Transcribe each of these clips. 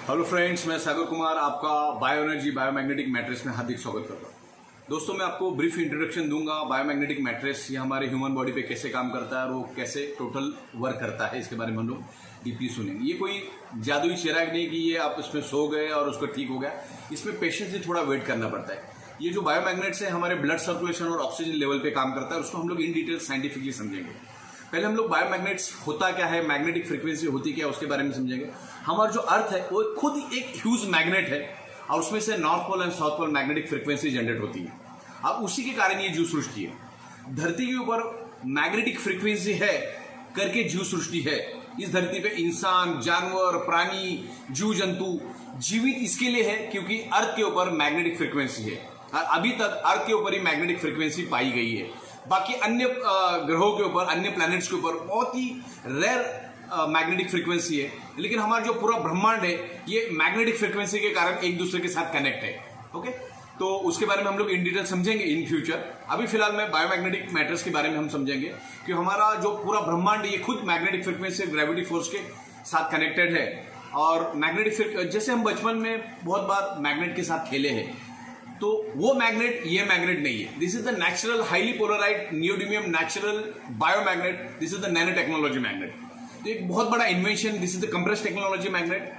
Hello friends, मैं सागर कुमार आपका bio energy biomagnetic mattress में हार्दिक स्वागत करता हूँ। दोस्तों, मैं आपको ब्रीफ इंट्रोडक्शन दूंगा बायोमैग्नेटिक मैट्रेस ये हमारे ह्यूमन बॉडी पे कैसे काम करता है और वो कैसे टोटल वर्क करता है, इसके बारे में हम लोग डीपली सुनेंगे। ये कोई जादुई चिराग नहीं कि ये आप इसमें सो गए और उसको ठीक हो गया। इसमें पेशेंसली थोड़ा वेट करना पड़ता है। ये जो बायोमैग्नेट्स है हमारे ब्लड सर्कुलेशन और ऑक्सीजन लेवल पे काम करता है, उसको हम लोग इन डिटेल साइंटिफिकली समझेंगे। पहले हम लोग बायोमैग्नेट्स होता क्या है, मैग्नेटिक फ्रीक्वेंसी होती क्या है, उसके बारे में समझेंगे। हमारा जो अर्थ है वो खुद एक ह्यूज मैग्नेट है और उसमें से north pole and south pole magnetic frequency generate होती है। अब उसी के कारण ये जीव सृष्टि है। धरती के ऊपर मैग्नेटिक फ्रीक्वेंसी है करके जीव सृष्टि है। इस धरती पे इंसान, जानवर, प्राणी, जीव जंतु जीवित इसके लिए है क्योंकि अर्थ के ऊपर मैग्नेटिक फ्रीक्वेंसी है और अभी तक अर्थ के ऊपर ही मैग्नेटिक फ्रीक्वेंसी पाई गई है। बाकी अन्य ग्रहों के ऊपर, अन्य प्लैनेट्स के ऊपर बहुत ही रेयर मैग्नेटिक फ्रीक्वेंसी है, लेकिन हमारा जो पूरा ब्रह्मांड है ये मैग्नेटिक फ्रीक्वेंसी के कारण एक दूसरे के साथ कनेक्ट है। ओके, तो उसके बारे में हम लोग इन डिटेल समझेंगे इन फ्यूचर। अभी फिलहाल में बायोमैग्नेटिक मैटर्स के बारे में हम समझेंगे कि हमारा जो पूरा ब्रह्मांड ये खुद मैग्नेटिक फ्रीक्वेंसी ग्रेविटी फोर्स के साथ कनेक्टेड है। और मैग्नेटिक जैसे हम बचपन में बहुत बार मैग्नेट के साथ खेले हैं, तो वो मैग्नेट ये मैग्नेट नहीं है। This is the natural highly polarised neodymium natural biomagnet. This is the nano technology magnet. तो एक बहुत बड़ा invention, this is the compressed technology magnet.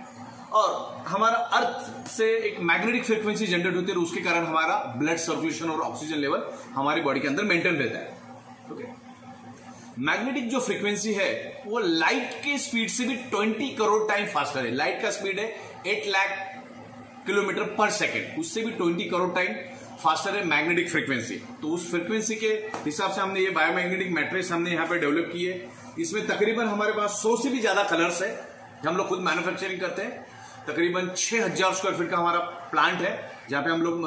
और हमारा अर्थ से एक मैग्नेटिक फ्रीक्वेंसी जनरेट होती है और उसके कारण हमारा ब्लड सर्कुलेशन और ऑक्सीजन लेवल हमारी बॉडी के अंदर मेंटेन रहता है। ओके, मैग्नेटिक जो फ्रीक्वेंसी है वो लाइट के स्पीड से भी 20 करोड़ टाइम फास्टर है। लाइट का स्पीड है 8 लाख किलोमीटर पर सेकेंड, उससे भी 20 करोड़ टाइम फास्टर है मैग्नेटिक फ्रीक्वेंसी। तो उस फ्रीक्वेंसी के हिसाब से हमने ये बायोमैग्नेटिक मैट्रेस हमने यहाँ पे डेवलप की है। इसमें तकरीबन हमारे पास 100 से भी ज्यादा कलर्स है, हम लोग खुद मैन्युफैक्चरिंग करते हैं। तकरीबन 6000 स्क्वायर फीट का हमारा प्लांट है जहाँ पे हम लोग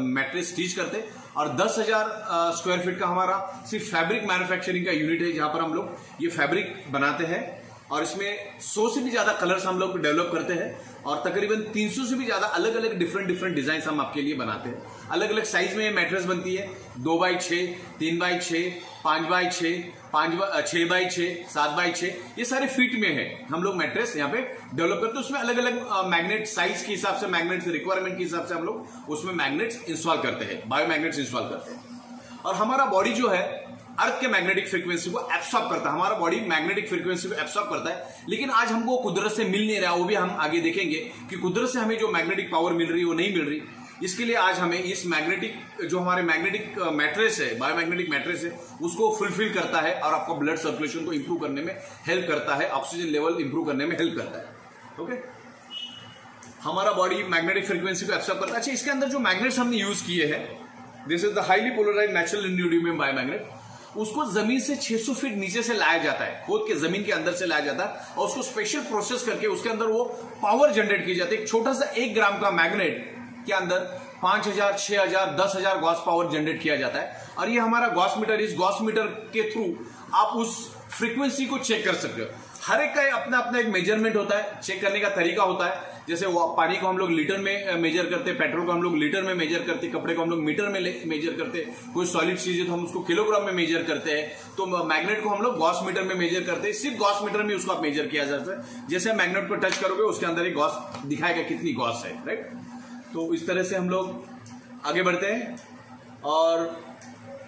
मैट्रेस स्टिच करते हैं। और 10,000 स्क्वायर फीट का हमारा सिर्फ फैब्रिक मैन्युफैक्चरिंग का यूनिट है जहाँ पर हम लोग ये फैब्रिक बनाते हैं। और इसमें 100 से भी ज्यादा कलर्स हम लोग डेवलप करते हैं और तकरीबन 300 से भी ज्यादा अलग अलग डिफरेंट डिजाइन हम आपके लिए बनाते हैं। अलग अलग साइज में ये मैट्रेस बनती है, 2x6, 3x6, 5x6, 6x6, 7x6, ये सारे फीट में है। हम लोग मैट्रेस यहाँ पे डेवलप करते हैं। उसमें अलग अलग मैग्नेट साइज के हिसाब से, मैग्नेट रिक्वायरमेंट के हिसाब से हम लोग उसमें मैग्नेट्स इंस्टॉल करते हैं, बायोमैग्नेट्स इंस्टॉल करते हैं। और हमारा बॉडी जो है अर्थ के मैग्नेटिक फ्रीक्वेंसी को एब्सॉर्ब करता है। हमारा बॉडी मैग्नेटिक फ्रीक्वेंसी को एब्सॉर्ब करता है, लेकिन आज हमको कुदरत से मिल नहीं रहा। वो भी हम आगे देखेंगे कि कुदरत से हमें जो मैग्नेटिक पावर मिल रही है वो नहीं मिल रही। इसके लिए आज हमें इस मैग्नेटिक जो हमारे मैग्नेटिक मैट्रेस है, बायोमैग्नेटिक मैट्रेस है, उसको फुलफिल करता है और आपका ब्लड सर्कुलेशन को इंप्रूव करने में हेल्प करता है, ऑक्सीजन लेवल इंप्रूव करने में हेल्प करता है। ओके, हमारा बॉडी मैग्नेटिक फ्रीक्वेंसी को एब्सॉर्ब करता है। अच्छा, इसके अंदर जो मैग्नेट्स हमने यूज किए हैं, this is the highly polarised natural neodymium biomagnet. उसको जमीन से 600 फीट नीचे से लाया जाता है, खोद के जमीन के अंदर से लाया जाता है और उसको स्पेशल प्रोसेस करके उसके अंदर वो पावर जनरेट की जाती है। एक छोटा सा 1 ग्राम का मैग्नेट के अंदर 5000, 6000, 10,000 गॉस पावर जनरेट किया जाता है। और ये हमारा गॉस मीटर, इस गॉस मीटर के थ्रू आप उस फ्रीक्वेंसी को चेक कर सकते हो। हर एक का अपना अपना एक मेजरमेंट होता है, चेक करने का तरीका होता है। जैसे पानी को हम लोग लीटर में मेजर करते हैं, पेट्रोल को हम लोग लीटर में मेजर करते हैं, कपड़े को हम लोग मीटर में मेजर करते हैं, कोई सॉलिड चीज है तो हम उसको किलोग्राम में मेजर करते हैं। तो मैग्नेट को हम लोग गॉस मीटर में मेजर करते हैं। सिर्फ गॉस मीटर में उसको आप मेजर किया जाता है। जैसे मैग्नेट को टच करोगे उसके अंदर एक गॉस दिखाएगा कितनी गॉस है, राइट। तो इस तरह से हम लोग आगे बढ़ते हैं। और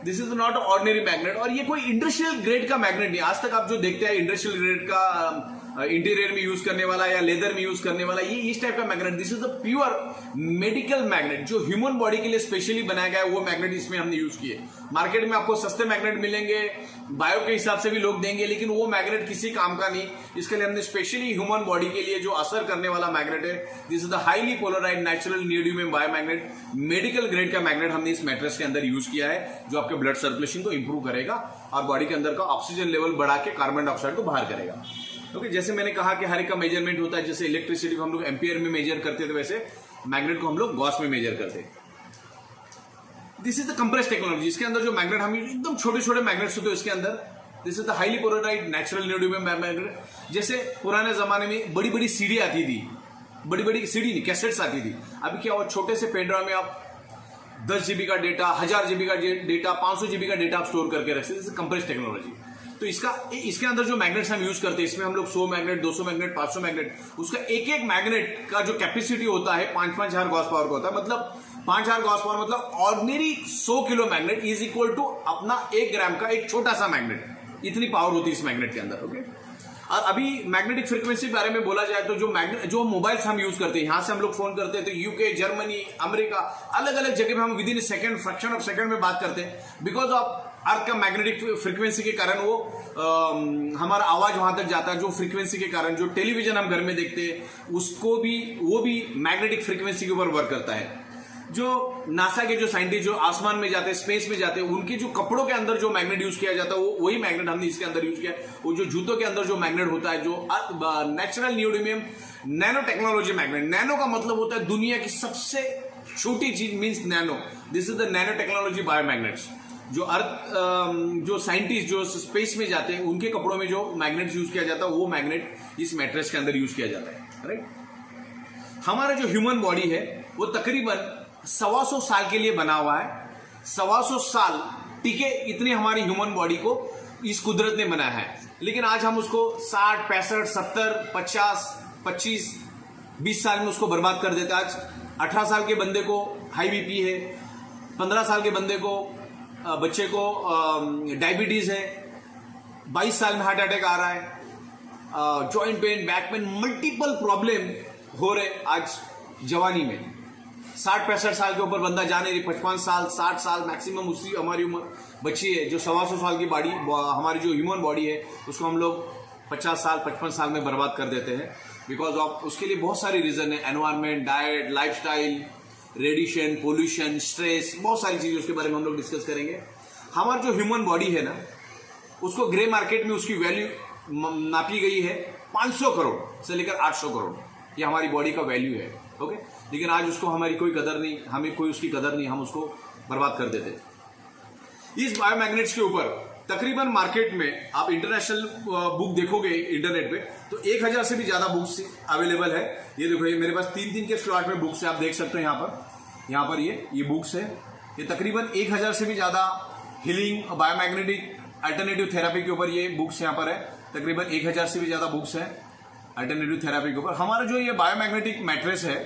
this is not ordinary magnet, और ये कोई इंडस्ट्रियल ग्रेड का मैग्नेट नहीं। आज तक आप जो देखते हैं इंडस्ट्रियल ग्रेड का इंटीरियर में यूज करने वाला या लेदर में यूज करने वाला, ये इस टाइप का magnet, this is the pure medical magnet जो ह्यूमन बॉडी के लिए स्पेशली बनाया गया है। वो मैग्नेट इसमें हमने यूज किए। मार्केट में आपको सस्ते मैग्नेट मिलेंगे, बायो के हिसाब से भी लोग देंगे, लेकिन वो मैग्नेट किसी काम का नहीं। इसके लिए हमने स्पेशली ह्यूमन बॉडी के लिए जो असर करने वाला मैग्नेट है, this is the highly polarised natural neodymium biomagnet, medical grade का मैग्नेट हमने इस मैट्रेस के अंदर यूज किया है, जो आपके ब्लड सर्कुलेशन को इंप्रूव करेगा और बॉडी के अंदर का ऑक्सीजन लेवल बढ़ा के कार्बन डाइऑक्साइड को बाहर करेगा। ओके, जैसे मैंने कहा कि हर एक का मेजरमेंट होता है। जैसे इलेक्ट्रिसिटी को हम लोग एम्पियर में मेजर करते थे, वैसे मैग्नेट को हम लोग गॉस में मेजर करते हैं। This is the compressed technology. इसके अंदर जो मैग्नेट हम एकदम छोटे छोटे मैग्नेट्स होते हैं इसके अंदर, this is the highly polarised natural neodymium magnet. जैसे पुराने जमाने में बड़ी बड़ी सीडी आती थी, बड़ी बड़ी सीडी नहीं, कैसेट्स आती थी। अभी क्या हुआ, छोटे से पेन ड्राइव में आप 10 GB का डेटा, 1000 GB का डेटा, 500 GB का डेटा आप स्टोर करके रख सकते हैं। Compressed technology. तो इसके अंदर जो मैग्नेट्स हम यूज करते हैं, इसमें हम लोग 100 मैग्नेट, 200 मैग्नेट, 500 मैग्नेट, उसका एक एक मैग्नेट का जो कैपेसिटी होता है 5-5 हजार गॉस पावर का होता है। मतलब 5000 गॉस पावर मतलब ordinary 100 kilo magnet is equal to अपना 1 ग्राम का एक छोटा सा मैग्नेट। इतनी पावर होती है इस मैग्नेट के अंदर। ओके, और अभी मैग्नेटिक फ्रीक्वेंसी के बारे में बोला जाए तो जो मोबाइल्स हम यूज करते हैं, यहां से हम लोग फोन करते हैं तो यूके, जर्मनी, अमेरिका, अलग अलग जगह में हम with in second, fraction of second में बात करते हैं। बिकॉज ऑफ अर्थ का मैग्नेटिक फ्रीक्वेंसी के कारण वो हमारा आवाज वहां तक जाता है। जो फ्रीक्वेंसी के कारण जो टेलीविजन हम घर में देखते हैं उसको भी, वो भी मैग्नेटिक फ्रीक्वेंसी के ऊपर वर्क करता है। जो नासा के जो साइंटिस्ट जो आसमान में जाते हैं, स्पेस में जाते हैं, उनके जो कपड़ों के अंदर जो मैग्नेट यूज किया जाता है वो वही मैग्नेट हमने इसके अंदर यूज किया। वो जो जूतों के अंदर जो मैग्नेट होता है, जो natural neodymium nano technology magnet. Nano का मतलब होता है दुनिया की सबसे छोटी चीज, means nano. This is the nano technology biomagnets. जो अर्थ जो साइंटिस्ट जो स्पेस में जाते हैं उनके कपड़ों में जो मैग्नेट यूज किया जाता है वो मैग्नेट इस मैट्रेस के अंदर यूज किया जाता है। राइट। हमारा जो ह्यूमन बॉडी है वो तकरीबन 125 साल के लिए बना हुआ है। 125 साल टिके, इतनी हमारी ह्यूमन बॉडी को इस कुदरत ने बनाया है। लेकिन आज हम उसको 60, 65, 70, 50, 25, 20 साल में उसको बर्बाद कर देते। आज 18 साल के बंदे को हाई बीपी है, 15 साल के बंदे को, बच्चे को डायबिटीज है, 22 साल में हार्ट अटैक आ रहा है, joint pain, back pain, multiple problem हो रहे आज जवानी में। 60-65 साल के ऊपर बंदा जाने, 55 साल, 60 साल मैक्सिमम उसकी हमारी उम्र बची है। जो 125 साल की बॉडी, हमारी जो ह्यूमन बॉडी है उसको हम लोग 50 साल, 55 साल में बर्बाद कर देते हैं। बिकॉज ऑफ उसके लिए बहुत सारी रीजन है, environment, diet, lifestyle, radiation, pollution, stress, बहुत सारी चीजें उसके बारे में हम लोग डिस्कस करेंगे। हमारा जो ह्यूमन बॉडी है ना, उसको ग्रे मार्केट में उसकी वैल्यू नापी गई है 500 करोड़ से लेकर 800 करोड़। ये हमारी बॉडी का वैल्यू है। ओके, लेकिन आज उसको हमारी कोई कदर नहीं, हमें कोई उसकी कदर नहीं, हम उसको बर्बाद कर देते। इस बायोमैग्नेट्स के ऊपर तकरीबन मार्केट में आप इंटरनेशनल बुक देखोगे इंटरनेट पे तो 1000 से भी ज्यादा बुक्स अवेलेबल है। ये देखो, ये मेरे पास 3-3 के स्लॉट में बुक्स है, आप देख सकते हो। यहाँ पर ये बुक्स है। ये तकरीबन 1000 से भी ज्यादा हीलिंग, बायोमैग्नेटिक, अल्टरनेटिव थेरापी के ऊपर ये बुक्स यहाँ पर है। तकरीबन 1000 से भी ज्यादा बुक्स है अल्टरनेटिव थेरापी के ऊपर। हमारा जो ये बायोमैग्नेटिक मैट्रेस है,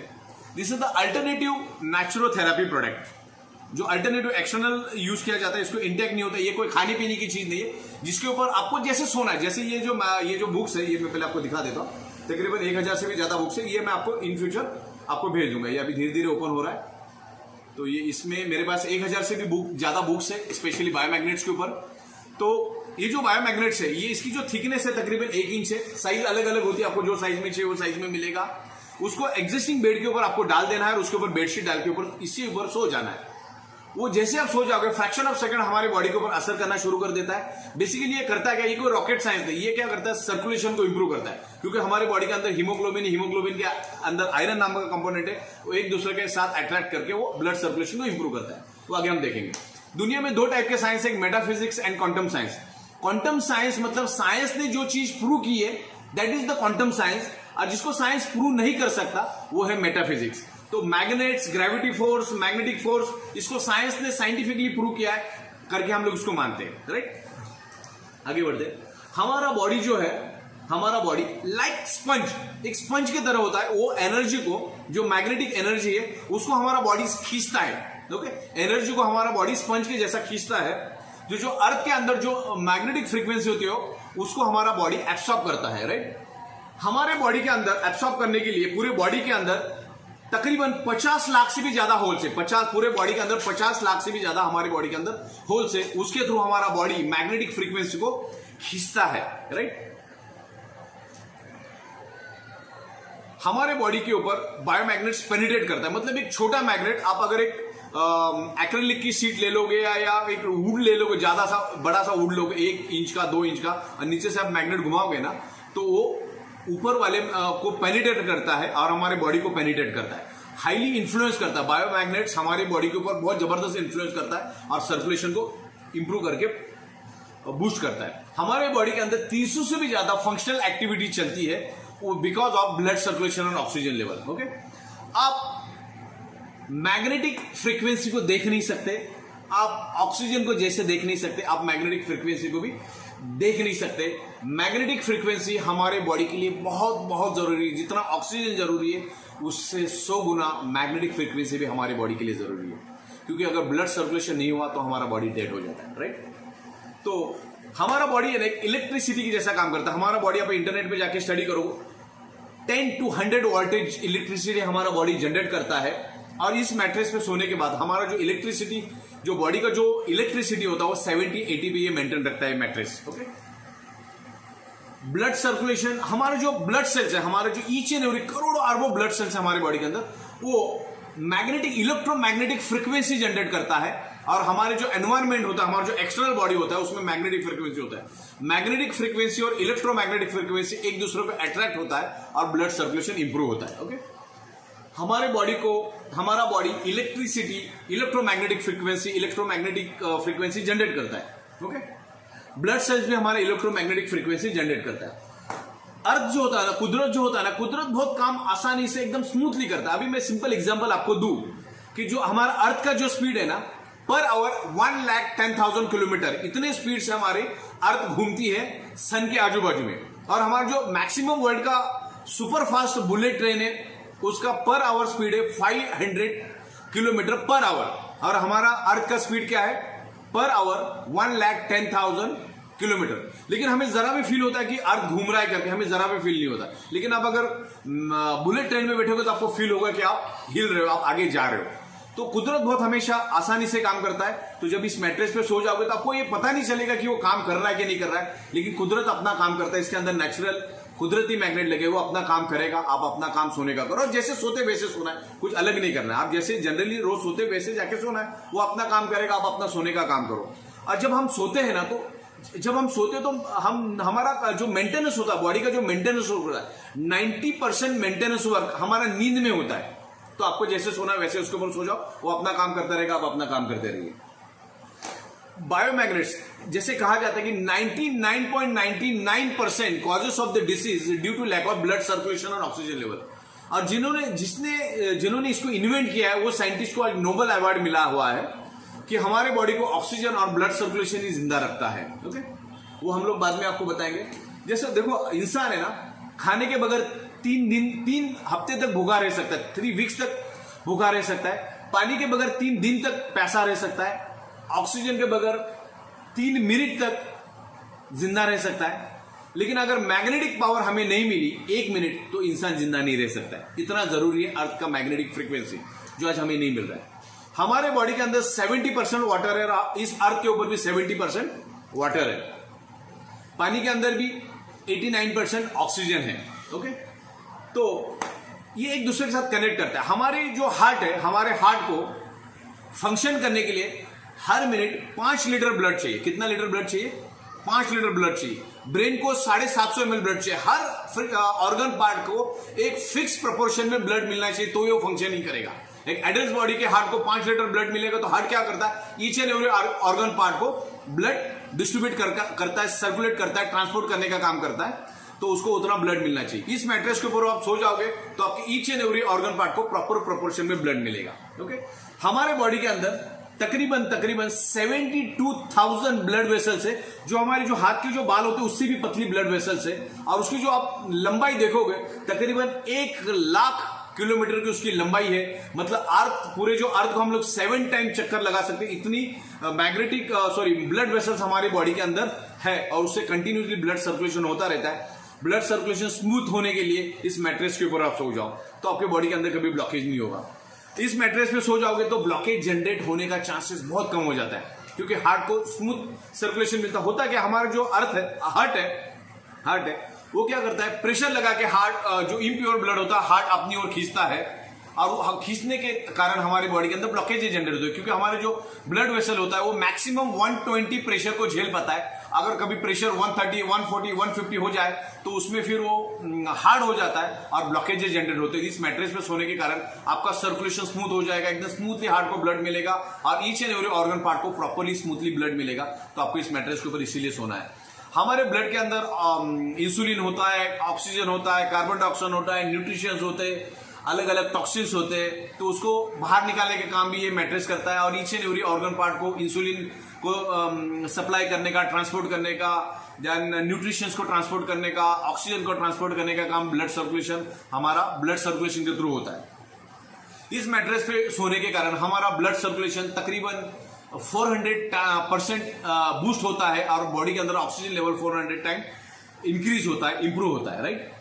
this is the alternative naturotherapy product. जो अल्टरनेटिव एक्सटर्नल यूज किया जाता है, इसको इंटेक नहीं होता। ये कोई खाने पीने की चीज नहीं है जिसके ऊपर आपको जैसे सोना है। जैसे ये जो बुक्स है, ये मैं पहले आपको दिखा देता हूँ। तकरीबन 1000 से भी ज्यादा बुक्स है। ये मैं आपको इन फ्यूचर आपको भेज दूंगा। ये अभी धीरे धीरे ओपन हो रहा है। तो ये इसमें मेरे पास 1000 से भी ज्यादा बुक्स है, स्पेशली बायोमैग्नेट्स के ऊपर। तो ये जो बायोमैग्नेट्स है, ये इसकी जो थिकनेस है तकरीबन 1 इंच है। साइज अलग अलग होती है, आपको जो साइज में चाहिए वो साइज में मिलेगा। उसको एग्जिस्टिंग बेड के ऊपर आपको डाल देना है और उसके ऊपर बेडशीट डाल के ऊपर इसके ऊपर सो जाना है। वो जैसे आप सो जाओगे, फ्रैक्शन ऑफ सेकंड हमारी बॉडी के ऊपर असर करना शुरू कर देता है। बेसिकली ये करता है क्या, ये कोई रॉकेट साइंस नहीं, ये क्या करता है, सर्कुलेशन को इंप्रूव करता है। क्योंकि हमारे बॉडी के अंदर हीमोग्लोबिन के अंदर आयरन नाम का कंपोनेंट है, वो एक दूसरे के साथ अट्रैक्ट करके वो ब्लड सर्कुलेशन को इंप्रूव करता है। तो आगे हम देखेंगे। दुनिया में 2 टाइप के साइंस है, एक metaphysics and quantum science. Quantum science मतलब साइंस ने जो चीज प्रूव की है, that is the quantum science. और जिसको साइंस प्रूव नहीं कर सकता वो है मेटाफिजिक्स। तो magnets, gravity force, magnetic force, इसको साइंस ने साइंटिफिकली प्रूव किया है करके हम लोग इसको मानते हैं। राइट, आगे बढ़ते हैं। हमारा बॉडी जो है, हमारा बॉडी लाइक स्पंज, एक स्पंज की तरह होता है। वो एनर्जी को, जो मैग्नेटिक एनर्जी है, उसको हमारा बॉडी खींचता है। ओके, एनर्जी को हमारा बॉडी स्पंज के जैसा खींचता है। जो अर्थ के अंदर जो मैग्नेटिक फ्रीक्वेंसी होती है उसको हमारा बॉडी एब्सॉर्ब करता है। राइट, हमारे बॉडी के अंदर एब्सॉर्ब करने के लिए पूरे बॉडी के अंदर तकरीबन 50 लाख से भी ज्यादा होल्स है। पूरे बॉडी के अंदर 50 लाख से भी ज्यादा हमारे बॉडी के अंदर होल्स है। उसके थ्रू हमारा बॉडी मैग्नेटिक फ्रीक्वेंसी को खींचता है। राइट, हमारे बॉडी के ऊपर बायोमैग्नेट्स पेनिट्रेट करता है। मतलब एक छोटा मैग्नेट, आप अगर एक एक्रेलिक की शीट ले लोगे या एक वुड ले लोगे, ज्यादा सा बड़ा सा वुड लोगे, 1 इंच का, 2 इंच का, और नीचे से आप मैग्नेट घुमाओगे ना, तो वो ऊपर वाले को पेनिट्रेट करता है और हमारे बॉडी को पेनिट्रेट करता है, हाईली इन्फ्लुएंस करता है। बायोमैग्नेट्स हमारे बॉडी के ऊपर बहुत जबरदस्त इन्फ्लुएंस करता है और सर्कुलेशन को इंप्रूव करके बूस्ट करता है। हमारे बॉडी के अंदर 300 से भी ज्यादा फंक्शनल एक्टिविटी चलती है बिकॉज ऑफ ब्लड सर्कुलेशन और ऑक्सीजन लेवल। ओके, आप मैग्नेटिक फ्रीक्वेंसी को देख नहीं सकते, आप ऑक्सीजन को जैसे देख नहीं सकते, आप मैग्नेटिक फ्रीक्वेंसी को भी देख नहीं सकते। मैग्नेटिक फ्रीक्वेंसी हमारे बॉडी के लिए बहुत बहुत जरूरी है। जितना ऑक्सीजन जरूरी है उससे 100 गुना मैग्नेटिक फ्रीक्वेंसी भी हमारे बॉडी के लिए जरूरी है, क्योंकि अगर ब्लड सर्कुलेशन नहीं हुआ तो हमारा बॉडी डेड हो जाता है, राइट। तो हमारा बॉडी है ना एक इलेक्ट्रिसिटी की जैसा काम करता है। हमारा बॉडी आप इंटरनेट पे जाके स्टडी करोगे, 10 to 100 वोल्टेज इलेक्ट्रिसिटी हमारा बॉडी जनरेट करता है। और इस मैट्रेस पे सोने के बाद हमारा जो इलेक्ट्रिसिटी, जो बॉडी का जो इलेक्ट्रिसिटी होता है वो 70-80 पे ये मेंटेन रखता है मैट्रेस, ओके। ब्लड सर्कुलेशन, हमारे जो ब्लड सेल्स है, हमारे जो ईच एंड एवरी करोड़ों अरबों ब्लड सेल्स है हमारे बॉडी के अंदर, वो मैग्नेटिक इलेक्ट्रोमैग्नेटिक फ्रीक्वेंसी जनरेट करता है। और हमारे जो एनवायरमेंट होता है, हमारा जो एक्सटर्नल बॉडी होता है, उसमें मैग्नेटिक फ्रीक्वेंसी होता है। मैग्नेटिक फ्रीक्वेंसी और इलेक्ट्रोमैग्नेटिक फ्रीक्वेंसी एक दूसरे पे अट्रैक्ट होता है और ब्लड सर्कुलेशन इंप्रूव होता है, ओके। हमारे बॉडी को, हमारा body electricity, electromagnetic frequency generate करता है, ओके। ब्लड सेल्स भी हमारा इलेक्ट्रोमैग्नेटिक फ्रीक्वेंसी जनरेट करता है। अर्थ जो होता है ना, कुदरत जो होता है ना, कुदरत बहुत काम आसानी से एकदम स्मूथली करता है। अभी मैं सिंपल एग्जांपल आपको दूं कि जो हमारा अर्थ का जो स्पीड है ना, पर आवर 1,10,000 किलोमीटर, इतने स्पीड से हमारे अर्थ घूमती है सन के आजू बाजू में। और हमारा जो मैक्सिमम वर्ल्ड का सुपर फास्ट बुलेट ट्रेन है, उसका पर आवर स्पीड है 500 किलोमीटर पर आवर। और हमारा अर्थ का स्पीड क्या है? Per hour 1,10,000 kilometre. लेकिन हमें जरा भी फील होता है कि अर्थ घूम रहा है करके, हमें जरा भी फील नहीं होता। लेकिन आप अगर बुलेट ट्रेन में बैठोगे तो आपको फील होगा कि आप हिल रहे हो, आप आगे जा रहे हो। तो कुदरत बहुत हमेशा आसानी से काम करता है। तो जब इस मैट्रेस पे सो जाओगे तो आपको ये पता नहीं चलेगा कि वो काम कर रहा है कि नहीं कर रहा है, लेकिन कुदरत अपना काम करता है। इसके अंदर नेचुरल कुदरती मैग्नेट लगे, वो अपना काम करेगा। आप अपना काम सोने का करो, और जैसे सोते वैसे सोना है, कुछ अलग नहीं करना है। आप जैसे जनरली रोज सोते वैसे जाके सोना है, वो अपना काम करेगा, आप अपना सोने का काम करो। और जब हम सोते हैं ना, तो जब हम सोते तो हमारा जो मेंटेनेंस होता है, बॉडी का जो मेंटेनेंस होता है, 90% मेंटेनेंस वर्क हमारा नींद में होता है। तो आपको जैसे सोना है वैसे उसके ऊपर सो जाओ, वो अपना काम करता रहेगा, आप अपना काम करते रहिए। बायोमैग्नेट्स, जैसे कहा जाता है कि 99.99% causes of the disease due to lack of blood circulation और ऑक्सीजन लेवल। और जिन्होंने इसको इन्वेंट किया है, वो साइंटिस्ट को आज नोबेल अवार्ड मिला हुआ है कि हमारे बॉडी को ऑक्सीजन और ब्लड सर्कुलेशन ही जिंदा रखता है, ओके। वो हम लोग बाद में आपको बताएंगे। जैसे देखो, इंसान है ना, खाने के बगैर 3 हफ्ते तक भूखा रह सकता है, 3 वीक्स तक भूखा रह सकता है। पानी के बगैर 3 दिन तक प्यासा रह सकता है। ऑक्सीजन के बगैर 3 मिनट तक जिंदा रह सकता है। लेकिन अगर मैग्नेटिक पावर हमें नहीं मिली 1 मिनट, तो इंसान जिंदा नहीं रह सकता है। इतना जरूरी है अर्थ का मैग्नेटिक फ्रीक्वेंसी, जो आज हमें नहीं मिल रहा है। हमारे बॉडी के अंदर 70% वाटर है, इस अर्थ के ऊपर भी 70% वाटर है। पानी के अंदर भी 89% ऑक्सीजन है, ओके। तो ये एक दूसरे के साथ कनेक्ट करता है। हमारे जो हार्ट है, हमारे हार्ट को फंक्शन करने के लिए हर मिनट 5 लीटर ब्लड चाहिए। कितना लीटर ब्लड चाहिए? 5 लीटर ब्लड चाहिए। ब्रेन को 750 ml ब्लड चाहिए। हर ऑर्गन पार्ट को एक फिक्स प्रोपोर्शन में ब्लड मिलना चाहिए, तो ये फंक्शन ही करेगा। एक एडल्ट बॉडी के हार्ट को 5 लीटर ब्लड मिलेगा, तो हार्ट क्या करता है? Each and every organ part को ब्लड डिस्ट्रीब्यूट करता है, सर्कुलेट करता है, ट्रांसपोर्ट करने का काम करता है। तो उसको उतना ब्लड मिलना चाहिए। इस मैट्रेस के ऊपर आप सो जाओगे तो आपके each and every organ part को प्रॉपर प्रोपोर्शन में ब्लड मिलेगा, ओके। हमारे बॉडी के अंदर तकरीबन 72,000 ब्लड वेसल्स है, जो हमारे जो हाथ के जो बाल होते हैं उससे भी पतली ब्लड वेसल्स है। और उसकी जो आप लंबाई देखोगे, तकरीबन 1,00,000 किलोमीटर की उसकी लंबाई है। मतलब अर्थ, पूरे जो अर्थ को हम लोग 7 टाइम चक्कर लगा सकते हैं, इतनी ब्लड वेसल्स हमारी बॉडी के अंदर है। और उससे कंटिन्यूसली ब्लड सर्कुलेशन होता रहता है। ब्लड सर्कुलेशन स्मूथ होने के लिए इस मैट्रेस के ऊपर आप सो जाओ, तो आपके बॉडी के अंदर कभी ब्लॉकेज नहीं होगा। इस मैट्रेस पे सो जाओगे तो ब्लॉकेज जनरेट होने का चांसेस बहुत कम हो जाता है, क्योंकि हार्ट को स्मूथ सर्कुलेशन मिलता। होता है कि हमारा जो अर्थ है, हार्ट है, वो क्या करता है? प्रेशर लगा के हार्ट, जो इम्प्योर ब्लड होता है, हार्ट अपनी ओर खींचता है। और वो खींचने के कारण हमारी बॉडी के अंदर ब्लॉकेज जनरेट होती है, क्योंकि हमारे जो ब्लड वेसल होता है वो मैक्सिमम 120 प्रेशर को झेल पाता है। अगर कभी प्रेशर 130, 140, 150 हो जाए तो उसमें फिर वो हार्ड हो जाता है और ब्लॉकेजेस जनरेट होते हैं। इस मैट्रेस पे सोने के कारण आपका सर्कुलेशन स्मूथ हो जाएगा, एकदम स्मूथली हार्ट को ब्लड मिलेगा और each and every organ part को प्रॉपरली स्मूथली ब्लड मिलेगा। तो आपको इस मैट्रेस के ऊपर इसीलिए सोना है। हमारे ब्लड के अंदर इंसुलिन होता है, ऑक्सीजन होता है, कार्बन डाइऑक्साइड होता है, न्यूट्रिशंस होते हैं, अलग अलग टॉक्सिन्स होते हैं। तो उसको बाहर निकालने का काम भी ये मैट्रेस करता है। और each and every organ part को इंसुलिन को सप्लाई करने का, ट्रांसपोर्ट करने का, देन न्यूट्रिशंस को ट्रांसपोर्ट करने का, ऑक्सीजन को ट्रांसपोर्ट करने का काम ब्लड सर्कुलेशन, हमारा ब्लड सर्कुलेशन के थ्रू होता है। इस मैट्रेस पे सोने के कारण हमारा ब्लड सर्कुलेशन तकरीबन 400% बूस्ट होता है और बॉडी के अंदर ऑक्सीजन लेवल 400 टाइम इंक्रीज होता है, इंप्रूव होता है, राइट।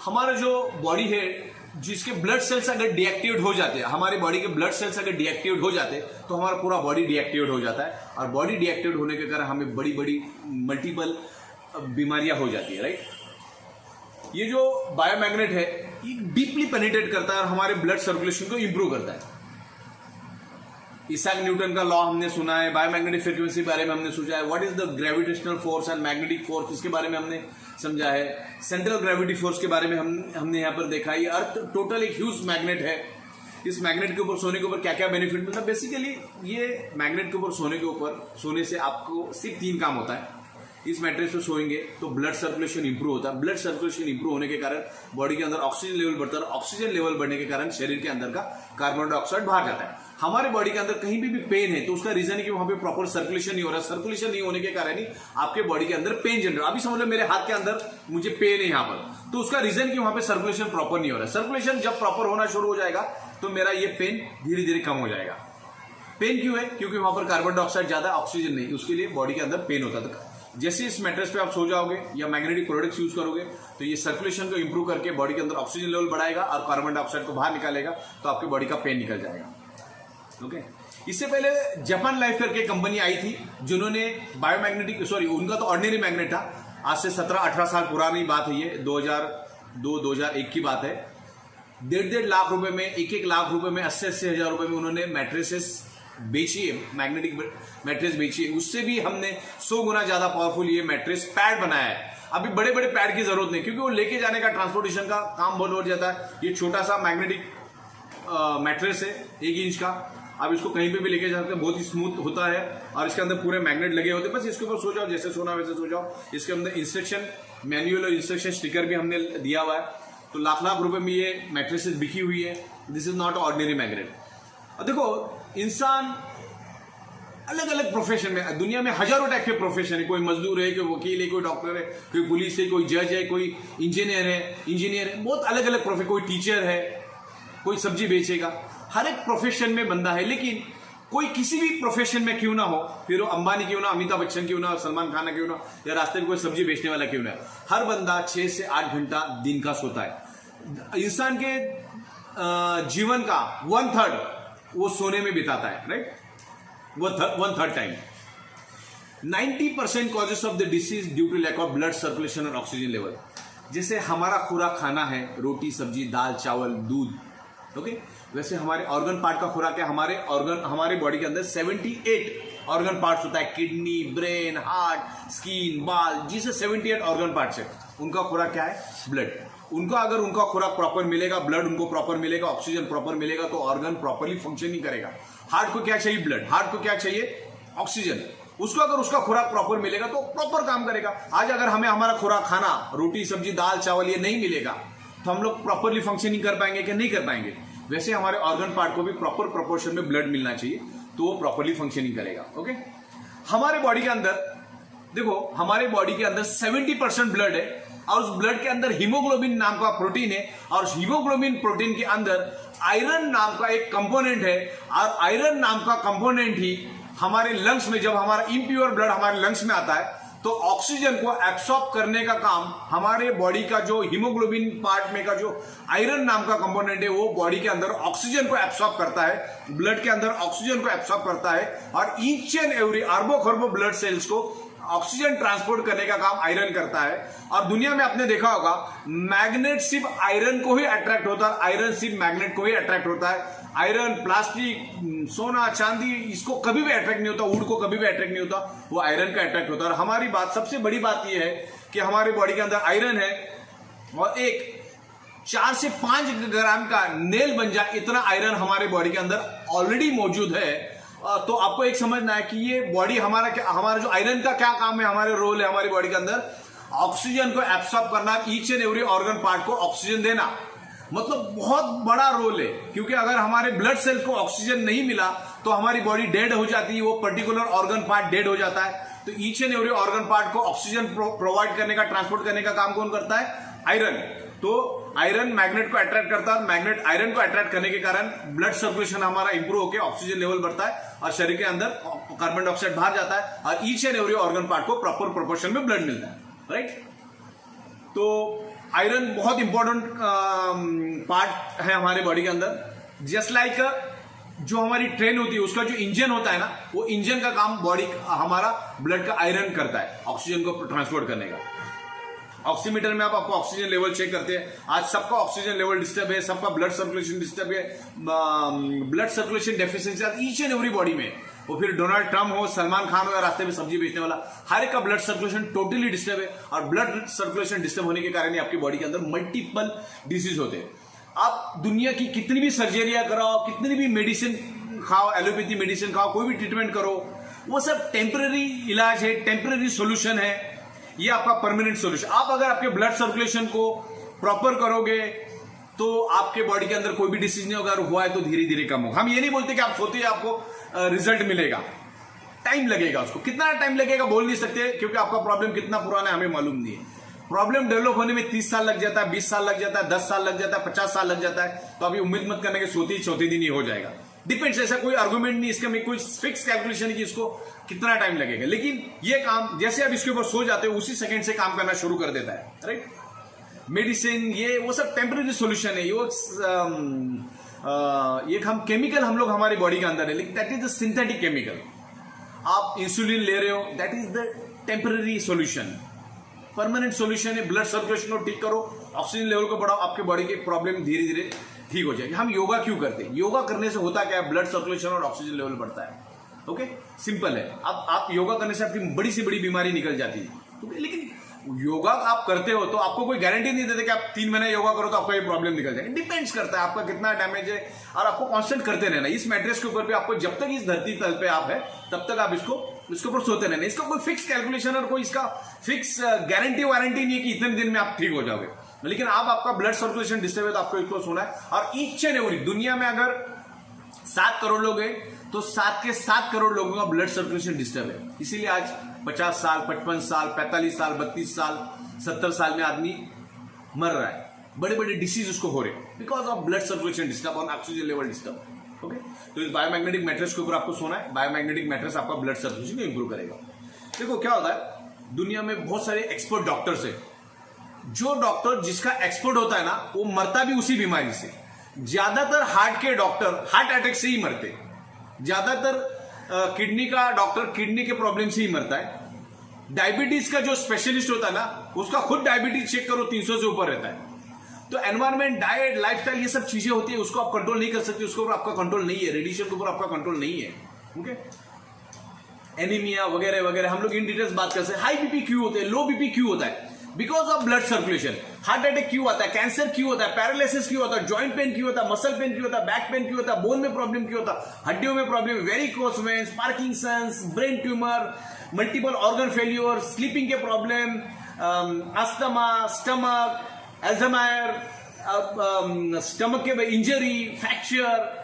हमारा जो बॉडी है, जिसके ब्लड सेल्स अगर डीएक्टिवेट हो जाते हैं, हमारे बॉडी के ब्लड सेल्स अगर डीएक्टिवेट हो जाते हैं तो हमारा पूरा बॉडी डीएक्टिवेट हो जाता है और बॉडी डीएक्टिवेट होने के कारण हमें बड़ी बड़ी मल्टीपल बीमारियां हो जाती है, राइट। ये जो बायोमैग्नेट है ये डीपली पेनिट्रेट करता है और हमारे ब्लड सर्कुलेशन को इंप्रूव करता है। इसाक न्यूटन का लॉ हमने सुना है, बायोमैग्नेटिक फ्रीक्वेंसी के बारे में हमने सोचा है, what is the gravitational force and magnetic force, इसके बारे में हमने समझा है। सेंट्रल ग्रेविटी फोर्स के बारे में हमने यहाँ पर देखा है। ये अर्थ टोटल एक ह्यूज मैग्नेट है। इस मैग्नेट के ऊपर सोने के ऊपर क्या क्या बेनिफिट मिलता है? बेसिकली ये मैग्नेट के ऊपर सोने से आपको सिर्फ 3 काम होता है। इस मैट्रेस पे सोएंगे तो ब्लड सर्कुलेशन इंप्रूव होता है। ब्लड सर्कुलेशन इंप्रूव होने के कारण बॉडी के अंदर ऑक्सीजन लेवल बढ़ता है। ऑक्सीजन लेवल बढ़ने के कारण शरीर के अंदर का कार्बन डाइऑक्साइड बाहर जाता है। हमारे बॉडी के अंदर कहीं भी पेन है तो उसका रीजन है कि वहां पे प्रॉपर सर्कुलेशन नहीं हो रहा। सर्कुलेशन नहीं होने के कारण ही आपके बॉडी के अंदर पेन जनरेट। अभी समझ लो मेरे हाथ के अंदर मुझे पेन है यहाँ पर, तो उसका रीजन कि वहां पे सर्कुलेशन प्रॉपर नहीं हो रहा है। सर्कुलेशन जब प्रॉपर होना शुरू हो जाएगा तो मेरा ये पेन धीरे धीरे कम हो जाएगा। पेन क्यों है? क्योंकि वहां पर कार्बन डाइऑक्साइड ज्यादा, ऑक्सीजन नहीं, उसके लिए बॉडी के अंदर पेन होता था। जैसे इस मैट्रेस पे आप सो जाओगे या मैग्नेटिक प्रोडक्ट्स यूज करोगे तो ये सर्कुलेशन को इंप्रूव करके बॉडी के अंदर ऑक्सीजन लेवल बढ़ाएगा और कार्बन डाइऑक्साइड को बाहर निकालेगा, तो आपकी बॉडी का पेन निकल जाएगा। ओके। इससे पहले जापान लाइफ करके कंपनी आई थी जिन्होंने उनका तो ऑर्डिनरी मैग्नेट था। आज से 17-18 साल पुरानी बात है, ये 2002-2001 की बात है। 1.5 लाख रुपए में, 1 लाख रुपए में, 80 हजार रुपए में उन्होंने मैट्रेसेस बेची है, मैग्नेटिक मैट्रेस बेची है। उससे भी हमने 100 गुना ज्यादा पावरफुल ये मैट्रेस पैड बनाया है। अभी बड़े बड़े पैड की जरूरत नहीं, क्योंकि वो लेके जाने का ट्रांसपोर्टेशन का काम बहुत बढ़ जाता है। ये छोटा सा मैग्नेटिक मैट्रेस है 1 इंच का, आप इसको कहीं पे भी लेके जा सकते हैं। बहुत ही स्मूथ होता है और इसके अंदर पूरे मैग्नेट लगे होते हैं। बस इसके ऊपर सो जाओ, जैसे सोना वैसे सो जाओ। इसके अंदर इंस्ट्रक्शन मैनुअल और इंस्ट्रक्शन स्टिकर भी हमने दिया हुआ है। तो लाख रुपए में ये मैट्रेसेस बिकी हुई है। This is not ordinary magnet. और देखो, इंसान अलग अलग प्रोफेशन में, दुनिया में हजारों टाइप के प्रोफेशन है। कोई मजदूर है, कोई वकील है, कोई डॉक्टर है, कोई पुलिस है, कोई जज है, कोई इंजीनियर है, बहुत अलग अलग प्रोफेशन, कोई टीचर है, कोई सब्जी बेचेगा। हर एक प्रोफेशन में बंदा है। लेकिन कोई किसी भी प्रोफेशन में क्यों ना हो, फिर वो अंबानी क्यों ना, अमिताभ बच्चन क्यों ना, सलमान खान क्यों ना, या रास्ते में कोई सब्जी बेचने वाला क्यों ना, हर बंदा 6 से 8 घंटा दिन का सोता है। इंसान के जीवन का 1/3 वो सोने में बिताता है, राइट। वो 1/3 time. 90% causes of the disease due to lack of blood circulation और ऑक्सीजन लेवल। जैसे हमारा खुराक खाना है रोटी, सब्जी, दाल, चावल, दूध, ओके, वैसे हमारे ऑर्गन पार्ट का खुराक है। हमारे बॉडी के अंदर 78 ऑर्गन पार्ट्स होता है। किडनी, ब्रेन, हार्ट, स्किन, बाल, जिसे 78 ऑर्गन पार्ट्स है। उनका खुराक क्या है? ब्लड। अगर उनका खुराक प्रॉपर मिलेगा, ब्लड उनको प्रॉपर मिलेगा, ऑक्सीजन प्रॉपर मिलेगा, तो ऑर्गन प्रॉपरली फंक्शनिंग करेगा। हार्ट को क्या चाहिए? ब्लड। हार्ट को क्या चाहिए? ऑक्सीजन। उसको अगर उसका खुराक प्रॉपर मिलेगा तो प्रॉपर काम करेगा। आज अगर हमें हमारा खुराक खाना रोटी, सब्जी, दाल, चावल ये नहीं मिलेगा तो हम लोग प्रॉपरली फंक्शनिंग कर पाएंगे कि नहीं कर पाएंगे? वैसे हमारे ऑर्गन पार्ट को भी प्रॉपर प्रोपोर्शन में ब्लड मिलना चाहिए, तो वो प्रॉपरली फंक्शनिंग करेगा। ओके। हमारे बॉडी के अंदर देखो, हमारे बॉडी के अंदर 70% ब्लड है और उस ब्लड के अंदर हीमोग्लोबिन नाम का प्रोटीन है और हीमोग्लोबिन प्रोटीन के अंदर आयरन नाम का एक कंपोनेंट है और आयरन नाम का कंपोनेंट ही हमारे लंग्स में, जब हमारा इम्प्योर ब्लड हमारे लंग्स में आता है तो ऑक्सीजन को एब्सॉर्ब करने का काम हमारे बॉडी का जो हीमोग्लोबिन पार्ट में का जो आयरन नाम का कंपोनेंट है वो बॉडी के अंदर ऑक्सीजन को एब्सॉर्ब करता है, ब्लड के अंदर ऑक्सीजन को एब्सॉर्ब करता है और ईच एंड एवरी अरबों खरबों ब्लड सेल्स को ऑक्सीजन ट्रांसपोर्ट करने का काम आयरन करता है। और दुनिया में आपने देखा होगा मैग्नेट सिर्फ आयरन को ही अट्रैक्ट होता है, आयरन सिर्फ मैग्नेट को ही अट्रैक्ट होता है। आयरन, प्लास्टिक, सोना, चांदी इसको कभी भी अट्रैक्ट नहीं होता, वुड को कभी भी अट्रैक्ट नहीं होता, वो आयरन का अट्रैक्ट होता है। और हमारी बात, सबसे बड़ी बात यह है कि हमारे बॉडी के अंदर आयरन है और एक 4 से 5 ग्राम का नेल बन जाए इतना आयरन हमारे बॉडी के अंदर ऑलरेडी मौजूद है। तो आपको एक समझना है कि ये बॉडी हमारा जो आयरन का क्या काम है, हमारे रोल है हमारी बॉडी के अंदर ऑक्सीजन को एब्सॉर्ब करना, each and every organ part को ऑक्सीजन देना, मतलब बहुत बड़ा रोल है। क्योंकि अगर हमारे ब्लड सेल को ऑक्सीजन नहीं मिला तो हमारी बॉडी डेड हो जाती है, वो पर्टिकुलर ऑर्गन पार्ट डेड हो जाता है। तो each and every organ part को ऑक्सीजन प्रोवाइड करने का, ट्रांसपोर्ट करने का काम कौन करता है? आयरन। तो आयरन मैग्नेट को अट्रैक्ट करता है, मैग्नेट आयरन को अट्रैक्ट करने के कारण ब्लड सर्कुलेशन हमारा इंप्रूव होकर ऑक्सीजन लेवल बढ़ता है और शरीर के अंदर कार्बन डाइऑक्साइड बाहर जाता है और each and every organ part को प्रॉपर प्रोपोर्शन में ब्लड मिलता है, राइट। तो आयरन बहुत इंपॉर्टेंट पार्ट है हमारे बॉडी के अंदर। जस्ट लाइक जो हमारी ट्रेन होती है उसका जो इंजन होता है ना, वो इंजन का काम बॉडी हमारा ब्लड का आयरन करता है ऑक्सीजन को ट्रांसपोर्ट करने का। ऑक्सीमीटर में आपको ऑक्सीजन लेवल चेक करते हैं। आज सबका ऑक्सीजन लेवल डिस्टर्ब है, सबका ब्लड सर्कुलेशन डिस्टर्ब है, blood circulation deficiency each and every body में। वो फिर डोनाल्ड ट्रम्प हो, सलमान खान हो या रास्ते में सब्जी बेचने वाला, हर एक का ब्लड सर्कुलेशन टोटली डिस्टर्ब है। और ब्लड सर्कुलेशन डिस्टर्ब होने के कारण ही आपकी बॉडी के अंदर मल्टीपल डिजीज होते हैं। आप दुनिया की कितनी भी सर्जरियां कराओ, कितनी भी मेडिसिन खाओ, एलोपैथी मेडिसिन खाओ, कोई भी ट्रीटमेंट करो, वो सब टेम्पररी इलाज है, टेम्पररी सोल्यूशन है। ये आपका परमानेंट सोल्यूशन। आप अगर आपके ब्लड सर्कुलेशन को प्रॉपर करोगे तो आपके बॉडी के अंदर कोई भी डिसीज नहीं होगा, और हुआ है तो धीरे धीरे कम होगा। हम ये नहीं बोलते कि आप सोते ही आपको रिजल्ट मिलेगा, टाइम लगेगा। उसको कितना टाइम लगेगा बोल नहीं सकते, क्योंकि आपका प्रॉब्लम कितना पुराना है हमें मालूम नहीं है। प्रॉब्लम डेवलप होने में 30 साल लग जाता है, 20 साल लग जाता है, 10 साल लग जाता है, 50 साल लग जाता है। तो अभी उम्मीद मत करने के सोते ही चौथे दिन ही हो जाएगा। डिपेंड्स, ऐसा कोई आर्गुमेंट नहीं, इसका में कोई फिक्स कैलकुलेशन है कि इसको कितना टाइम लगेगा। लेकिन ये काम जैसे आप इसके ऊपर सो जाते हो उसी सेकंड से काम करना शुरू कर देता है, राइट। मेडिसिन ये वो सब टेम्पररी सोल्यूशन है। ये हम केमिकल हम लोग हमारी बॉडी के अंदर है, लेकिन that is the synthetic chemical. आप इंसुलिन ले रहे हो, that is the temporary solution. Permanent solution है ब्लड सर्कुलेशन को ठीक करो, ऑक्सीजन लेवल को बढ़ाओ, आपके बॉडी की प्रॉब्लम धीरे धीरे ठीक हो जाएगी। हम योगा क्यों करते हैं? योगा करने से होता क्या है? ब्लड सर्कुलेशन और ऑक्सीजन लेवल बढ़ता है। ओके, सिंपल है। अब आप योगा करने से आपकी बड़ी से बड़ी बीमारी निकल जाती है, ओके। लेकिन योगा आप करते हो तो आपको कोई गारंटी नहीं देते कि आप 3 महीने योगा करो तो आपका ये प्रॉब्लम निकल जाएगा। डिपेंड्स करता है आपका कितना डैमेज है, और आपको कांस्टेंट करते रहना। इस मैट्रेस के ऊपर भी आपको जब तक इस धरती तल पे आप है तब तक आप इसके ऊपर सोते रहना। इसका कोई फिक्स कैलकुलेशन और कोई इसका फिक्स गारंटी वारंटी नहीं है कि इतने दिन में आप ठीक हो जाओगे। लेकिन आप आपका ब्लड सर्कुलेशन डिस्टर्ब है तो आपको इसको सोना है। और ईच एंड एवरी दुनिया में अगर 7 करोड़ लोग हैं तो 7 के 7 करोड़ लोगों का ब्लड सर्कुलेशन डिस्टर्ब है। इसीलिए आज 50 साल, 55 साल, 45 साल, 32 साल, 70 साल में आदमी मर रहा है। बड़े बड़े डिसीज उसको हो रहे हैं because of blood circulation disturb और ऑक्सीजन लेवल डिस्टर्ब, ओके। तो इस बायोमैग्नेटिक मैट्रेस के ऊपर आपको सोना है। बायोमैग्नेटिक मैट्रेस आपका ब्लड सर्कुलेशन को इंप्रूव करेगा। देखो क्या होता है, दुनिया में बहुत सारे एक्सपर्ट डॉक्टर्स है। जो डॉक्टर जिसका एक्सपर्ट होता है ना, वो मरता भी उसी बीमारी से। ज्यादातर हार्ट के डॉक्टर हार्ट अटैक से ही मरते हैं। ज्यादातर किडनी का डॉक्टर किडनी के प्रॉब्लम से ही मरता है। डायबिटीज का जो स्पेशलिस्ट होता है ना, उसका खुद डायबिटीज चेक करो 300 से ऊपर रहता है। तो एनवायरमेंट, डाइट, लाइफस्टाइल, ये सब चीजें होती है, उसको आप कंट्रोल नहीं कर सकते। उसके ऊपर आपका कंट्रोल नहीं है। रेडिएशन के ऊपर आपका कंट्रोल नहीं है, ओके। एनीमिया वगैरह वगैरह हम लोग इन डिटेल्स बात करते हैं। हाई बीपी क्यों होते हैं, लो बीपी क्यों होता है? Because of blood circulation. Heart attack क्यों होता है, कैंसर क्यों होता है, पैरालिसिस क्यों होता है, जॉइंट पेन क्यों होता है, मसल पेन क्यों होता है, बैक पेन क्यों होता है, बोन में प्रॉब्लम क्यों होता है, हड्डियों में problem, varicose veins, Parkinson's, brain tumour, multiple organ failure, sleeping के problem, asthma, stomach, Alzheimer's, stomach के इंजरी, फ्रैक्चर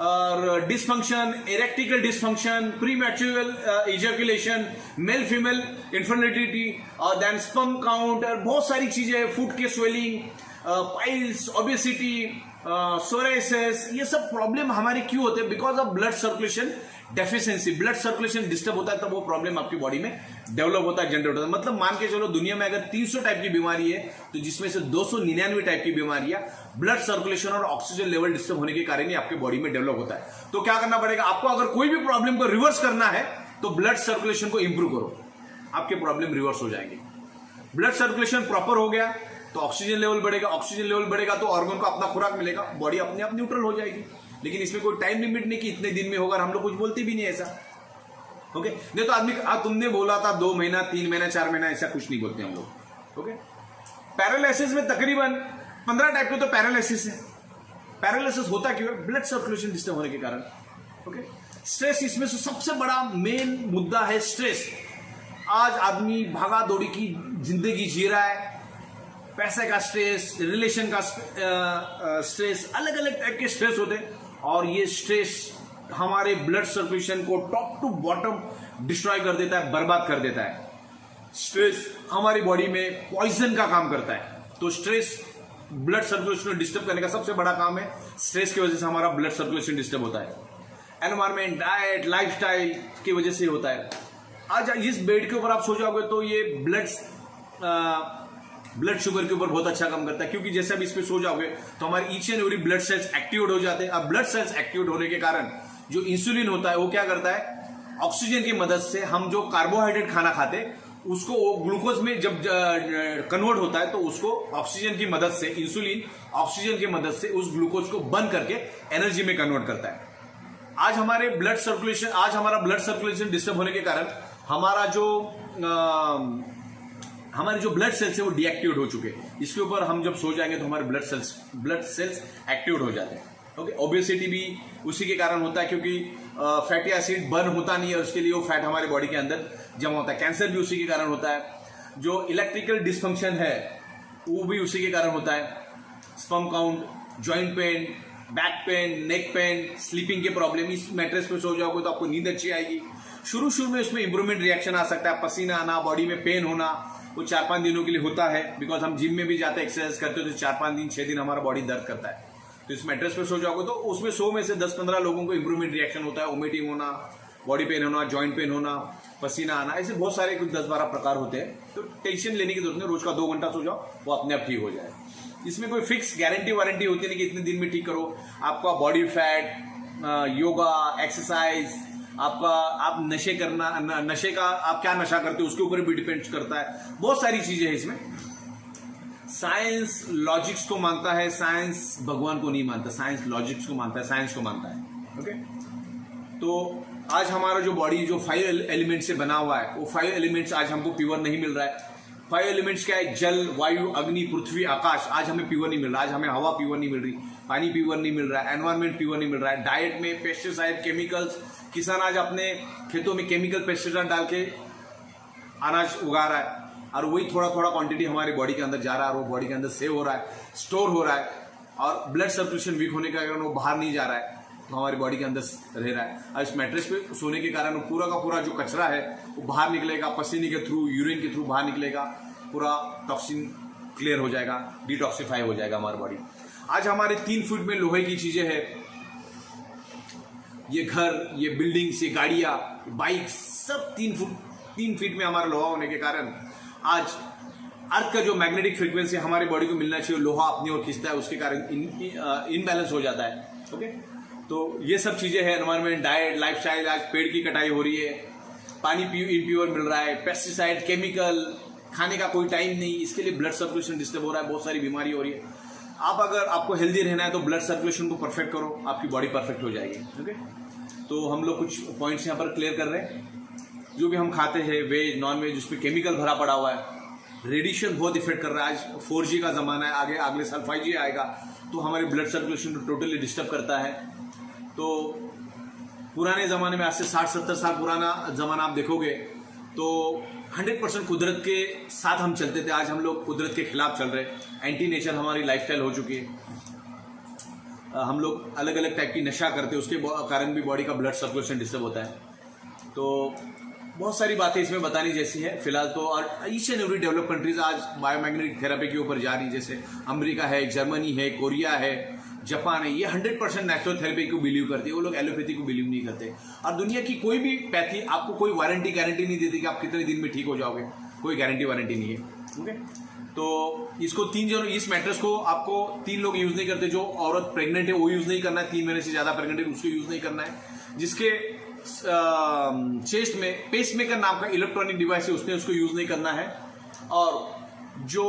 और dysfunction, erectile dysfunction, premature ejaculation, male female infertility और देन स्पर्म काउंट, और बहुत सारी चीजें, फूड के स्वेलिंग, पाइल्स, ओबेसिटी, सोराइसिस, ये सब प्रॉब्लम हमारे क्यों होते हैं? Because of blood circulation deficiency. Blood circulation disturb होता है तब वो प्रॉब्लम आपकी बॉडी में डेवलप होता है, जनरेट होता है। मतलब मान के चलो दुनिया में अगर 300 टाइप की बीमारी है तो जिसमें से 299 टाइप की बीमारियां ब्लड सर्कुलेशन और ऑक्सीजन लेवल डिस्टर्ब होने के कारण ही आपके बॉडी में डेवलप होता है। तो क्या करना पड़ेगा आपको? अगर कोई भी प्रॉब्लम को रिवर्स करना है तो ब्लड सर्कुलेशन को इंप्रूव करो, आपके प्रॉब्लम रिवर्स हो जाएंगे। ब्लड सर्कुलेशन प्रॉपर हो गया तो ऑक्सीजन लेवल बढ़ेगा, ऑक्सीजन लेवल बढ़ेगा तो ऑर्गन को अपना खुराक मिलेगा, बॉडी अपने आप न्यूट्रल हो जाएगी। लेकिन इसमें कोई टाइम लिमिट नहीं कि इतने दिन में होगा, हम लोग कुछ बोलते भी नहीं ऐसा, ओके। नहीं तो आदमी तुमने बोला था 2 महीना, 3 महीना, 4 महीना, ऐसा कुछ नहीं बोलते हम लोग, ओके। पैरालिसिस में तकरीबन 15 टाइप के तो पैरालिसिस है। पैरालिसिस होता क्यों है? ब्लड सर्कुलेशन डिस्टर्ब होने के कारण, ओके। स्ट्रेस इसमें से सबसे बड़ा मेन मुद्दा है, स्ट्रेस। आज आदमी भागा दौड़ी की जिंदगी जी रहा है, पैसे का स्ट्रेस, रिलेशन का स्ट्रेस, अलग अलग टाइप के स्ट्रेस होते हैं। और ये स्ट्रेस हमारे ब्लड सर्कुलेशन को टॉप टू बॉटम डिस्ट्रॉय कर देता है, बर्बाद कर देता है। स्ट्रेस हमारी बॉडी में पॉइजन का काम करता है। तो स्ट्रेस ब्लड सर्कुलेशन को डिस्टर्ब करने का सबसे बड़ा काम है। स्ट्रेस की वजह से हमारा ब्लड सर्कुलेशन डिस्टर्ब होता है। एनवायरमेंट, डाइट, लाइफस्टाइल की वजह से होता है। आज इस बेड के ऊपर आप सो जाओगे तो ये ब्लड शुगर के ऊपर बहुत अच्छा काम करता है, क्योंकि जैसे आप इस पे सो जाओगे तो हमारी each and every blood cells activate हो जाते हैं। अब ब्लड सेल्स एक्टिवेट होने के कारण जो इंसुलिन होता है वो क्या करता है, ऑक्सीजन की मदद से हम जो कार्बोहाइड्रेट खाना खाते हैं उसको वो ग्लूकोज में जब कन्वर्ट होता है तो उसको ऑक्सीजन की मदद से, इंसुलिन ऑक्सीजन की मदद से उस ग्लूकोज को बर्न करके एनर्जी में कन्वर्ट करता है। आज हमारा ब्लड सर्कुलेशन डिस्टर्ब होने के कारण हमारी जो ब्लड सेल्स है वो डीएक्टिवेट हो चुके हैं। इसके ऊपर हम जब सो जाएंगे तो हमारे ब्लड सेल्स एक्टिवेट हो जाते हैं। ओके, ओबेसिटी भी उसी के कारण होता है, क्योंकि फैटी एसिड बर्न होता नहीं है, उसके लिए वो फैट हमारे बॉडी के अंदर जमा होता है। कैंसर भी उसी के कारण होता है। जो इलेक्ट्रिकल डिसफंक्शन है वो भी उसी के कारण होता है। Sperm count, joint pain, back pain, neck pain, sleeping के प्रॉब्लम। इस मैट्रेस पे सो जाओगे तो आपको नींद अच्छी आएगी। शुरू में उसमें इंप्रूवमेंट रिएक्शन आ सकता है, पसीना आना, बॉडी में पेन होना, वो 4-5 दिनों के लिए होता है। बिकॉज हम जिम में भी जाते हैं, एक्सरसाइज करते हो तो 4-5 दिन 6 दिन हमारा बॉडी दर्द करता है। तो इस मैट्रेस पे सो जाओगे तो उसमें 100 में से 10-15 लोगों को इंप्रूवमेंट रिएक्शन होता है। वोमिटिंग होना, बॉडी पेन होना, जॉइंट पेन होना, पसीना आना, ऐसे बहुत सारे कुछ 10-12 प्रकार होते हैं। तो टेंशन लेने की जरूरत नहीं, रोज का 2 घंटा सो जाओ, वो अपने आप ठीक हो जाए। इसमें कोई फिक्स गारंटी वारंटी होती नहीं कि इतने दिन में ठीक करो। आपका बॉडी फैट, योगा, एक्सरसाइज, आप नशे का आप क्या नशा करते हो उसके ऊपर भी डिपेंड करता है। बहुत सारी चीजें हैं इसमें। साइंस लॉजिक्स को मानता है, साइंस भगवान को नहीं मानता। साइंस लॉजिक्स को मानता है, साइंस को मानता है। ओके, तो आज हमारा जो बॉडी जो 5 एलिमेंट से बना हुआ है वो 5 एलिमेंट्स आज हमको प्योर नहीं मिल रहा है। 5 एलिमेंट्स क्या है? जल, वायु, अग्नि, पृथ्वी, आकाश। आज हमें प्योर नहीं मिल रहा। आज हमें हवा प्योर नहीं मिल रही, पानी प्योर नहीं मिल रहा है, एनवायरमेंट प्योर नहीं मिल रहा है। डाइट में पेस्टिसाइड, केमिकल्स, किसान आज अपने खेतों में केमिकल पेस्टिसाइड डाल के अनाज उगा रहा है और वही थोड़ा क्वांटिटी हमारी बॉडी के अंदर जा रहा है और वो बॉडी के अंदर सेव हो रहा है, स्टोर हो रहा है। और ब्लड सर्कुलेशन वीक होने के कारण वो बाहर नहीं जा रहा है, तो हमारी बॉडी के अंदर रह रहा है। और इस मैट्रेस पे सोने के कारण पूरा का पूरा जो कचरा है वो बाहर निकलेगा, पसीने के थ्रू, यूरिन के थ्रू बाहर निकलेगा, पूरा टॉक्सिन क्लियर हो जाएगा, डिटॉक्सिफाई हो जाएगा हमारी बॉडी। आज हमारे 3 फीट में लोहे की चीजें हैं। ये घर, ये बिल्डिंग्स, ये गाड़ियां, बाइक्स, सब 3 फीट में हमारा लोहा होने के कारण आज अर्थ का जो मैग्नेटिक फ्रीक्वेंसी हमारी बॉडी को मिलना चाहिए, लोहा अपनी ओर खींचता है, उसके कारण इनबैलेंस हो जाता है। ओके, तो ये सब चीजें हैं। Environment, diet, lifestyle. आज पेड़ की कटाई हो रही है, पानी इम्प्योर मिल रहा है, पेस्टिसाइड, केमिकल, खाने का कोई टाइम नहीं, इसके लिए ब्लड सर्कुलेशन डिस्टर्ब हो रहा है, बहुत सारी बीमारी हो रही है। अगर आपको हेल्दी रहना है तो ब्लड सर्कुलेशन को परफेक्ट करो, आपकी बॉडी परफेक्ट हो जाएगी। ओके, तो हम लोग कुछ पॉइंट्स यहाँ पर क्लियर कर रहे हैं। जो भी हम खाते हैं, वेज, नॉन वेज, उसमें केमिकल भरा पड़ा हुआ है, रेडिएशन बहुत इफेक्ट कर रहा है। आज 4G का जमाना है, आगे अगले साल 5G आएगा, तो हमारे ब्लड सर्कुलेशन को टोटली डिस्टर्ब करता है। तो पुराने जमाने में, आज से 60-70 साल पुराना जमाना आप देखोगे तो 100% कुदरत के साथ हम चलते थे। आज हम लोग कुदरत के खिलाफ चल रहे हैं, एंटी नेचर हमारी लाइफस्टाइल हो चुकी है। हम लोग अलग अलग टाइप की नशा करते हैं, उसके कारण भी बॉडी का ब्लड सर्कुलेशन डिस्टर्ब होता है। तो बहुत सारी बातें इसमें बताने जैसी है फिलहाल तो। और each and every develop countries आज बायोमैग्नेटिक थेरेपी के ऊपर जा रही, जैसे अमेरिका है, जर्मनी है, कोरिया है, जापान है। ये 100% नेचुरल थेरेपी को बिलीव करते हैं, वो लोग एलोपैथी को बिलीव नहीं करते। और दुनिया की कोई भी पैथी आपको कोई गारंटी नहीं देती कि आप कितने दिन में ठीक हो जाओगे, कोई गारंटी नहीं है। ओके, तो इसको इस मैट्रेस को आपको 3 लोग यूज नहीं करते। जो औरत प्रेग्नेंट है वो यूज नहीं करना है, 3 महीने से ज्यादा प्रेग्नेंट है उसको यूज नहीं करना है। जिसके चेस्ट में पेसमेकर नाम का इलेक्ट्रॉनिक डिवाइस है उसको यूज नहीं करना है। और जो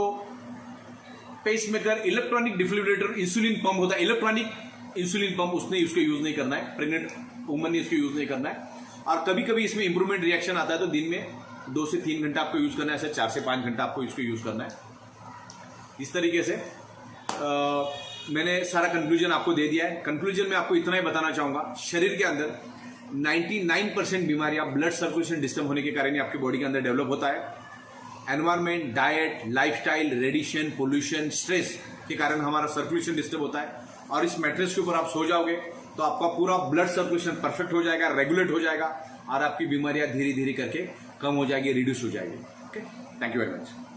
pacemaker electronic defibrillator insulin pump होता है, इलेक्ट्रॉनिक इंसुलिन पंप, उसको यूज नहीं करना है। प्रेग्नेंट वुमन ने इसको यूज नहीं करना है। और कभी कभी इसमें इंप्रूवमेंट रिएक्शन आता है तो दिन में 2 से 3 घंटा आपको यूज करना है, ऐसे 4 से 5 घंटा आपको इसको यूज करना है। इस तरीके से मैंने सारा कंक्लूजन आपको दे दिया है। कंक्लूजन में आपको इतना ही बताना चाहूंगा, शरीर के अंदर 99% बीमारियां ब्लड सर्कुलेशन डिस्टर्ब होने के कारण ही आपकी बॉडी के अंदर डेवलप होता है। Environment, diet, lifestyle, radiation, pollution, stress के कारण हमारा सर्कुलेशन डिस्टर्ब होता है। और इस मैट्रेस के ऊपर आप सो जाओगे तो आपका पूरा ब्लड सर्कुलेशन परफेक्ट हो जाएगा, रेगुलेट हो जाएगा, और आपकी बीमारियां धीरे धीरे करके कम हो जाएगी, रिड्यूस हो जाएगी। Okay, thank you very much.